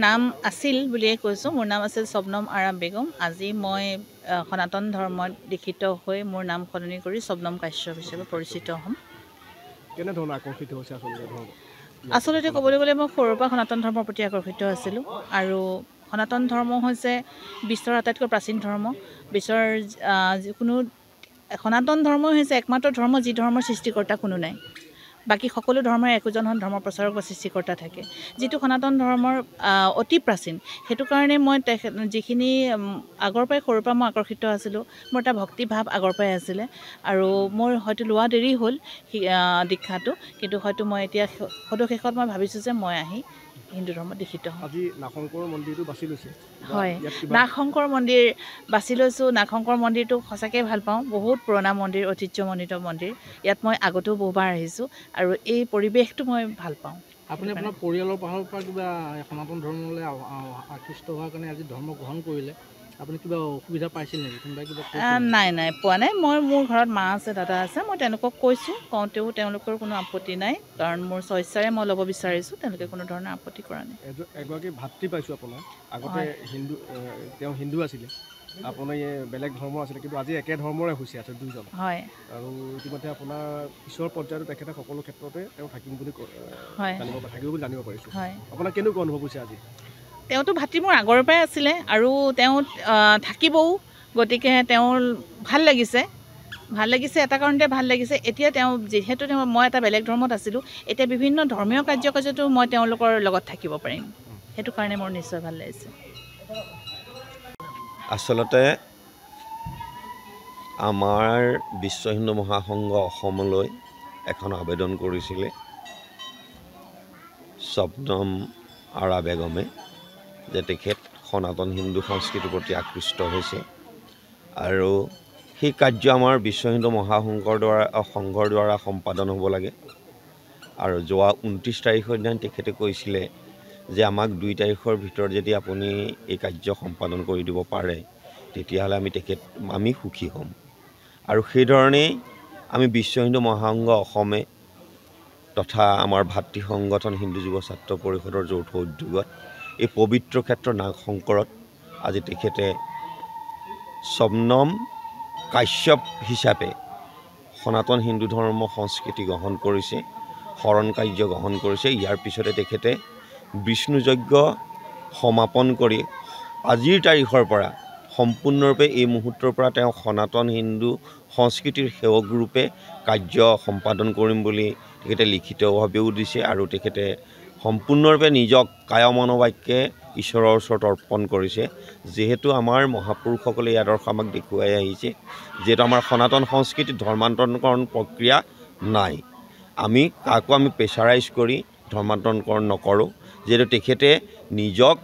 নাম আছিল বুলিয়ে কৈছোঁ। মোৰ নাম আছিল শবনম আৰা বেগম। আজি মই সনাতন ধৰ্মত দীক্ষিত হৈ মোৰ নাম সলনি কৰি শবনম কাশ্যপ হিচাপে পৰিচিত হ'ম। কেনেধৰণে আকৰ্ষিত হৈছে আচলতে ক'বলৈ গ'লে মই সৰুৰ পৰা সনাতন ধৰ্মৰ প্ৰতি আকৰ্ষিত আছিলোঁ। আৰু সনাতন ধৰ্ম হৈছে বিশ্বৰ আটাইতকৈ প্ৰাচীন ধৰ্ম। বিশ্বৰ যিকোনো সনাতন ধৰ্মই হৈছে একমাত্ৰ ধৰ্ম যি ধৰ্মৰ সৃষ্টিকৰ্তা কোনো নাই। বাকী সকলো ধৰ্মৰ একোজন ধৰ্ম প্ৰচাৰক বা সৃষ্টিকৰ্তা থাকে, যিটো সনাতন ধৰ্মৰ অতি প্ৰাচীন। সেইটো কাৰণে মই যিখিনি আগৰ পৰাই সৰুৰ পৰা মই আকৰ্ষিত আছিলোঁ। মোৰ এটা ভক্তিভাৱ আগৰ পৰাই আছিলে আৰু মোৰ হয়তো লোৱা দেৰি হ'ল দীক্ষাটো, কিন্তু হয়তো মই এতিয়া সদশেষত মই ভাবিছোঁ যে মই আহি হিন্দু ধৰ্মত দীক্ষিত হ'ম। আজি নাগশংকৰ মন্দিৰটো বাছি লৈছে। হয়, নাগশংকৰ মন্দিৰ বাছি লৈছোঁ। নাগশংকৰ মন্দিৰটো সঁচাকৈ ভাল পাওঁ। বহুত পুৰণা মন্দিৰ, ঐতিহ্যমণ্ডিত মন্দিৰ। ইয়াত মই আগতেও বহুবাৰ আহিছোঁ আৰু এই পৰিৱেশটো মই ভাল পাওঁ। আপুনি আপোনাৰ পৰিয়ালৰ ফালৰ পৰা কিবা সনাতন ধৰ্মলৈ আকৃষ্ট হোৱাৰ কাৰণে আজি ধৰ্ম গ্ৰহণ কৰিলে, আপুনি কিবা অসুবিধা পাইছিল নেকি? কোনোবাই কিবা নাই পোৱা নাই। মোৰ ঘৰত মা আছে, দাদা আছে। মই তেওঁলোকক কৈছোঁ, কওঁতেও তেওঁলোকৰ কোনো আপত্তি নাই, কাৰণ মোৰ স্বেচ্ছাৰে মই ল'ব বিচাৰিছোঁ। তেওঁলোকে কোনো ধৰণৰ আপত্তি কৰা নাই। এগৰাকী ভাতৃ পাইছোঁ আপোনাৰ, আগতে তেওঁ হিন্দু আছিলে, আপুনি বেলেগ ধৰ্মৰ আছিলে, কিন্তু আজি একে ধৰ্মৰে হৈছে আছে দুইজন। হয়। আৰু ইতিমধ্যে আপোনাৰ পিছৰ পৰ্যায়ত তেখেতে সকলো ক্ষেত্ৰতে তেওঁ থাকিব বুলি জানিব পাৰিছোঁ। আপোনাৰ কেনেকুৱা অনুভৱ হৈছে আজি? তেওঁতো ভাতৃ মোৰ আগৰ পৰাই আছিলে আৰু তেওঁ থাকিবও, গতিকে তেওঁৰ ভাল লাগিছে এটা কাৰণতে ভাল লাগিছে। এতিয়া যিহেতু মই এটা বেলেগ ধৰ্মত আছিলোঁ, এতিয়া বিভিন্ন ধৰ্মীয় কাৰ্যতো মই তেওঁলোকৰ লগত থাকিব পাৰিম। সেইটো কাৰণে মোৰ নিশ্চয় ভাল লাগিছে। আচলতে আমাৰ বিশ্ব হিন্দু মহাসংঘ অসমলৈ এখন আবেদন কৰিছিলে শবনম আৰা বেগমে, যে তেখেত সনাতন হিন্দু সংস্কৃতিৰ প্ৰতি আকৃষ্ট হৈছে আৰু সেই কাৰ্য আমাৰ বিশ্ব হিন্দু মহাসংঘৰ দ্বাৰা সম্পাদন হ'ব লাগে। আৰু যোৱা 29 তাৰিখৰ দিনা তেখেতে কৈছিলে যে আমাক 2 তাৰিখৰ ভিতৰত যদি আপুনি এই কাৰ্য সম্পাদন কৰি দিব পাৰে, তেতিয়াহ'লে আমি সুখী হ'ম। আৰু সেইধৰণেই আমি বিশ্ব হিন্দু মহাসংঘ অসমে তথা আমাৰ ভাতৃ সংগঠন হিন্দু যুৱ ছাত্ৰ পৰিষদৰ যৌথ উদ্যোগত এই পবিত্ৰ ক্ষেত্ৰ নাগশংকৰত আজি তেখেতে শবনম কাশ্যপ হিচাপে সনাতন হিন্দু ধৰ্ম সংস্কৃতি গ্ৰহণ কৰিছে, শৰণ কাৰ্য গ্ৰহণ কৰিছে। ইয়াৰ পিছতে তেখেতে বিষ্ণু যজ্ঞ সমাপন কৰি আজিৰ তাৰিখৰ পৰা সম্পূৰ্ণৰূপে এই মুহূৰ্তৰ পৰা তেওঁ সনাতন হিন্দু সংস্কৃতিৰ সেৱক ৰূপে কাৰ্য সম্পাদন কৰিম বুলি তেখেতে লিখিতভাৱেও দিছে আৰু তেখেতে সম্পূৰ্ণৰূপে নিজক কায় মনোবাক্যে ঈশ্বৰৰ ওচৰত অৰ্পণ কৰিছে। যিহেতু আমাৰ মহাপুৰুষসকলে এই আদৰ্শ আমাক দেখুৱাই আহিছে, যিহেতু আমাৰ সনাতন সংস্কৃতিত ধৰ্মান্তৰকৰণ প্ৰক্ৰিয়া নাই, আমি কাকো প্ৰেছাৰাইজ কৰি ধৰ্মান্তৰকৰণ নকৰোঁ। যিহেতু তেখেতে নিজক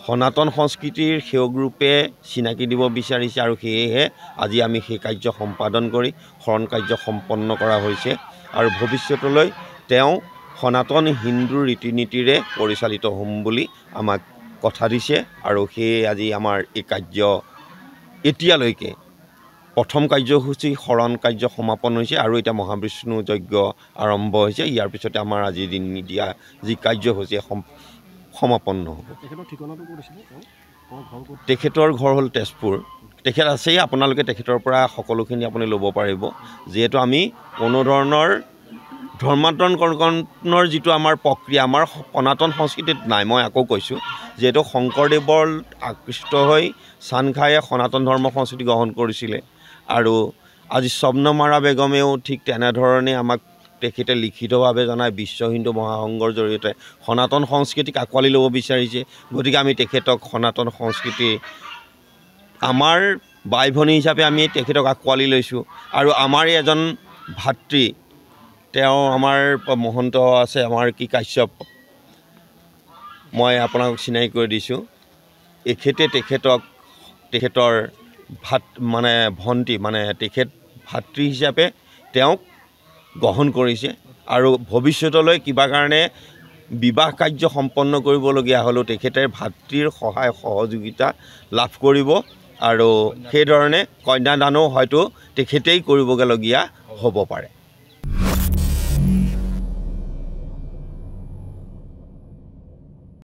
সনাতন সংস্কৃতিৰ সেৱক ৰূপে চিনাকি দিব বিচাৰিছে আৰু সেয়েহে আজি আমি সেই কাৰ্য সম্পাদন কৰি শৰণ কাৰ্য সম্পন্ন কৰা হৈছে আৰু ভৱিষ্যতলৈ তেওঁ সনাতন হিন্দুৰ ৰীতি নীতিৰে পৰিচালিত হ'ম বুলি আমাক কথা দিছে। আৰু সেয়ে আজি আমাৰ এই কাৰ্য এতিয়ালৈকে প্ৰথম কাৰ্যসূচী শৰণ কাৰ্য সমাপন হৈছে আৰু এতিয়া মহাবিষ্ণু যজ্ঞ আৰম্ভ হৈছে। ইয়াৰ পিছতে আমাৰ আজিৰ দিন দিয়া যি কাৰ্যসূচী সমাপন্ন হ'ব। তেখেতৰ ঘৰ হ'ল তেজপুৰ। তেখেত আছেই, আপোনালোকে তেখেতৰ পৰা সকলোখিনি আপুনি ল'ব পাৰিব। যিহেতু আমি কোনো ধৰণৰ ধৰ্মান্তৰকৰণৰ যিটো আমাৰ প্ৰক্ৰিয়া আমাৰ সনাতন সংস্কৃতিত নাই। মই আকৌ কৈছোঁ, যিহেতু শংকৰদেৱৰ আকৃষ্ট হৈ চানখায়ে সনাতন ধৰ্ম সংস্কৃতি গ্ৰহণ কৰিছিলে আৰু আজি শবনম আৰা বেগমেও ঠিক তেনেধৰণে আমাক তেখেতে লিখিতভাৱে জনাই বিশ্ব হিন্দু মহাসংঘৰ জৰিয়তে সনাতন সংস্কৃতিক আঁকোৱালি ল'ব বিচাৰিছে। গতিকে আমি তেখেতক সনাতন সংস্কৃতি আমাৰ বাই ভনী হিচাপে আমি তেখেতক আঁকোৱালি লৈছোঁ। আৰু আমাৰ এজন ভাতৃ, তেওঁ আমাৰ মহন্ত আছে, আমাৰ কি কাশ্যপ, মই আপোনাক চিনাকি কৰি দিছোঁ। তেখেতৰ ভণ্টি তেখেত ভাতৃ হিচাপে তেওঁক গ্ৰহণ কৰিছে আৰু ভৱিষ্যতলৈ কিবা কাৰণে বিবাহ কাৰ্য সম্পন্ন কৰিবলগীয়া হ'লেও তেখেতে ভাতৃৰ সহায় সহযোগিতা লাভ কৰিব আৰু সেইধৰণে কন্যাদানো হয়তো তেখেতেই কৰিবগৈলগীয়া হ'ব পাৰে।